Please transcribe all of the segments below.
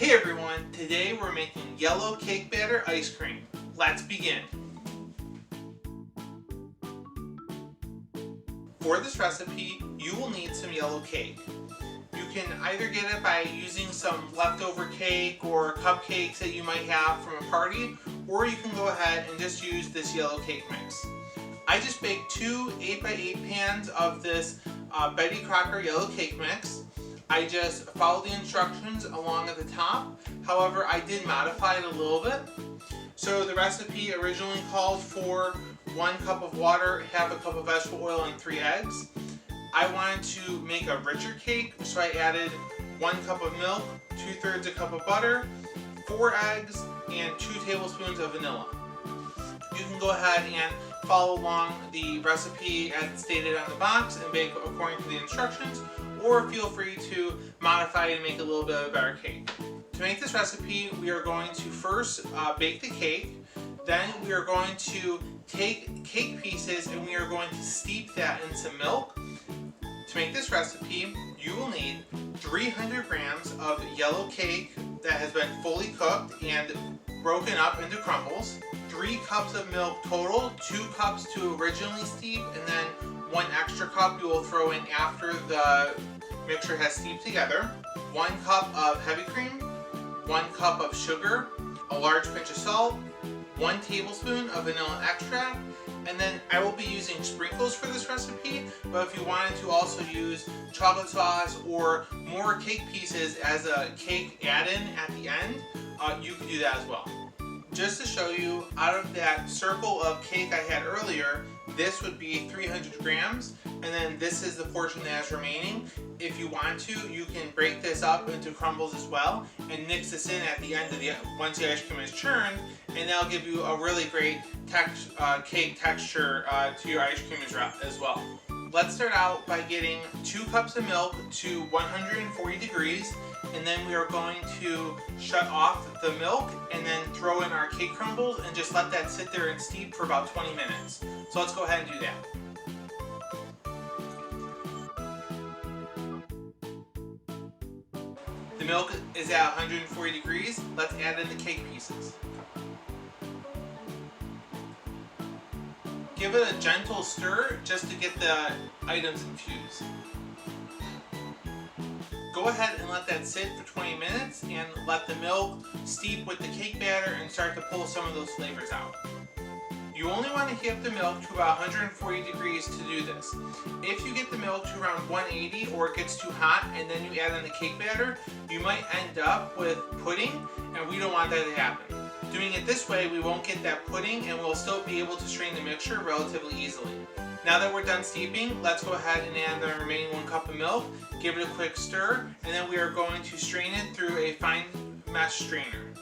Hey everyone, today we're making yellow cake batter ice cream. Let's begin. For this recipe, you will need some yellow cake. You can either get it by using some leftover cake or cupcakes that you might have from a party, or you can go ahead and just use this yellow cake mix. I just baked two 8x8 pans of this Betty Crocker yellow cake mix. I just followed the instructions along at the top. However, I did modify it a little bit. So the recipe originally called for 1 cup of water, half a cup of vegetable oil, and 3 eggs. I wanted to make a richer cake, so I added 1 cup of milk, 2/3 a cup of butter, 4 eggs, and 2 tablespoons of vanilla. You can go ahead and follow along the recipe as stated on the box and bake according to the instructions, or feel free to modify it and make a little bit of a better cake. To make this recipe, we are going to first bake the cake. Then we are going to take cake pieces and we are going to steep that in some milk. To make this recipe, you will need 300 grams of yellow cake that has been fully cooked and broken up into crumbles, 3 cups of milk total, 2 cups to originally steep, and then 1 extra cup you will throw in after the mixture has steeped together, 1 cup of heavy cream, 1 cup of sugar, a large pinch of salt, 1 tablespoon of vanilla extract, and then I will be using sprinkles for this recipe, but if you wanted to also use chocolate sauce or more cake pieces as a cake add-in at the end, you can do that as well. Just to show you, out of that circle of cake I had earlier, this would be 300 grams, and then this is the portion that is remaining. If you want to, you can break this up into crumbles as well and mix this in at the end of once the ice cream is churned, and that'll give you a really great cake texture to your ice cream as well. Let's start out by getting 2 cups of milk to 140 degrees, and then we are going to shut off the milk and then throw in our cake crumbles and just let that sit there and steep for about 20 minutes. So let's go ahead and do that. The milk is at 140 degrees. Let's add in the cake pieces. Give it a gentle stir just to get the items infused. Go ahead and let that sit for 20 minutes and let the milk steep with the cake batter and start to pull some of those flavors out. You only want to heat up the milk to about 140 degrees to do this. If you get the milk to around 180 or it gets too hot and then you add in the cake batter, you might end up with pudding, and we don't want that to happen. Doing it this way, we won't get that pudding and we'll still be able to strain the mixture relatively easily. Now that we're done steeping, let's go ahead and add the remaining 1 cup of milk, give it a quick stir, and then we are going to strain it through a fine mesh strainer.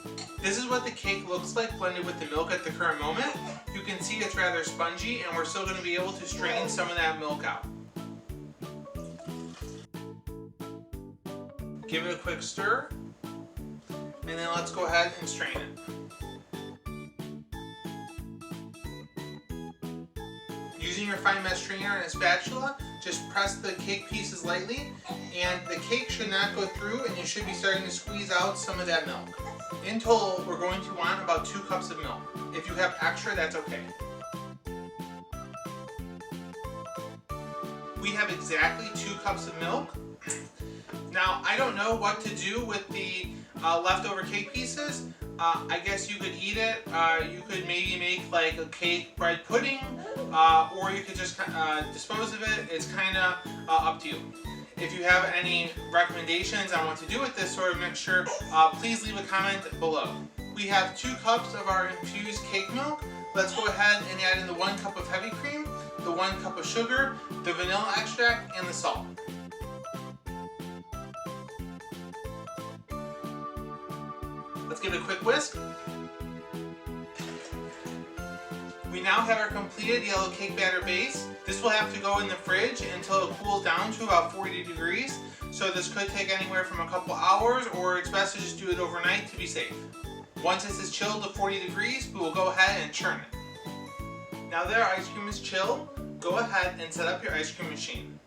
This is what the cake looks like blended with the milk at the current moment. You can see it's rather spongy, and we're still going to be able to strain some of that milk out. Give it a quick stir, and then let's go ahead and strain it. Using your fine mesh strainer and a spatula, just press the cake pieces lightly, and the cake should not go through, and you should be starting to squeeze out some of that milk. In total, we're going to want about 2 cups of milk. If you have extra, that's okay. We have exactly 2 cups of milk. Now, I don't know what to do with the leftover cake pieces. I guess you could eat it. You could maybe make like a cake bread pudding, or you could just dispose of it. It's kind of up to you. If you have any recommendations on what to do with this sort of mixture, please leave a comment below. We have 2 cups of our infused cake milk. Let's go ahead and add in the 1 cup of heavy cream, the 1 cup of sugar, the vanilla extract, and the salt. Let's give it a quick whisk. We now have our completed yellow cake batter base. This will have to go in the fridge until it cools down to about 40 degrees. So this could take anywhere from a couple hours, or it's best to just do it overnight to be safe. Once this is chilled to 40 degrees, we will go ahead and churn it. Now that our ice cream is chilled, go ahead and set up your ice cream machine.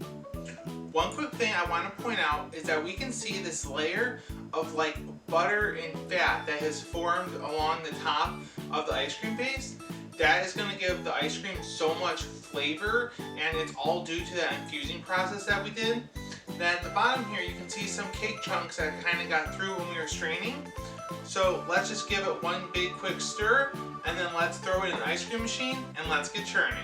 One quick thing I want to point out is that we can see this layer of like butter and fat that has formed along the top of the ice cream base. That is going to give the ice cream so much flavor, and it's all due to that infusing process that we did. Then at the bottom here you can see some cake chunks that kind of got through when we were straining. So let's just give it one big quick stir, and then let's throw it in the ice cream machine and let's get churning.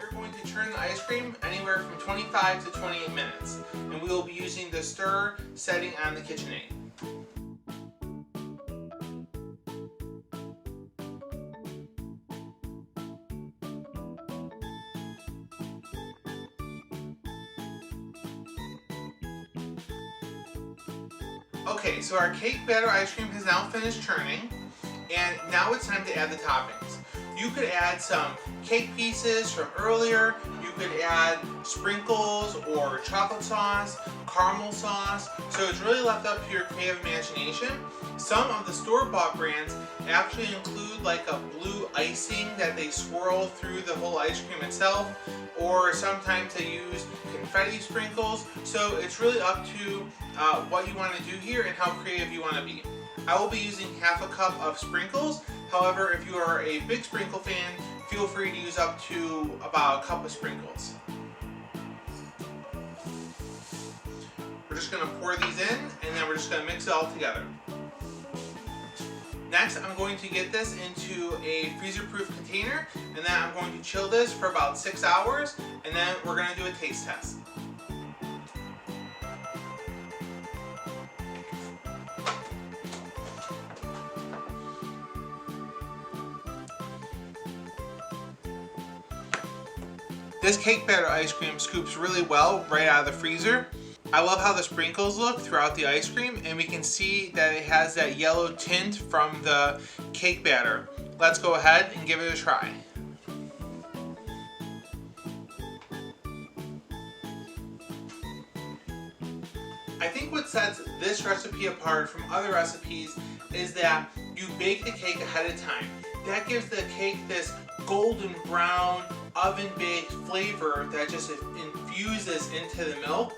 We're going to churn the ice cream anywhere from 25 to 28 minutes, and we will be using the stir setting on the KitchenAid. Okay, so our cake batter ice cream has now finished churning, and now it's time to add the toppings. You could add some cake pieces from earlier, you could add sprinkles or chocolate sauce, caramel sauce, so it's really left up to your creative imagination. Some of the store-bought brands actually include like a blue icing that they swirl through the whole ice cream itself, or sometimes they use confetti sprinkles, so it's really up to what you want to do here and how creative you want to be. I will be using half a cup of sprinkles. However, if you are a big sprinkle fan, feel free to use up to about a cup of sprinkles. We're just going to pour these in, and then we're just going to mix it all together. Next, I'm going to get this into a freezer-proof container, and then I'm going to chill this for about 6 hours, and then we're going to do a taste test. This cake batter ice cream scoops really well right out of the freezer. I love how the sprinkles look throughout the ice cream, and we can see that it has that yellow tint from the cake batter. Let's go ahead and give it a try. I think what sets this recipe apart from other recipes is that you bake the cake ahead of time. That gives the cake this golden brown, oven-baked flavor that just infuses into the milk.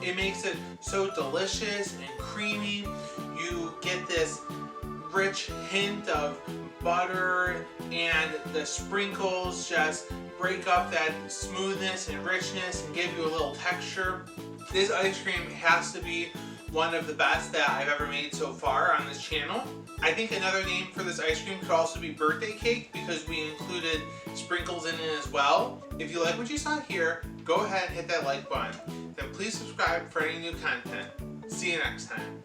It makes it so delicious and creamy. You get this rich hint of butter, and the sprinkles just break up that smoothness and richness and give you a little texture. This ice cream has to be one of the best that I've ever made so far on this channel. I think another name for this ice cream could also be birthday cake, because we included sprinkles in it as well. If you like what you saw here, go ahead and hit that like button. Then please subscribe for any new content. See you next time.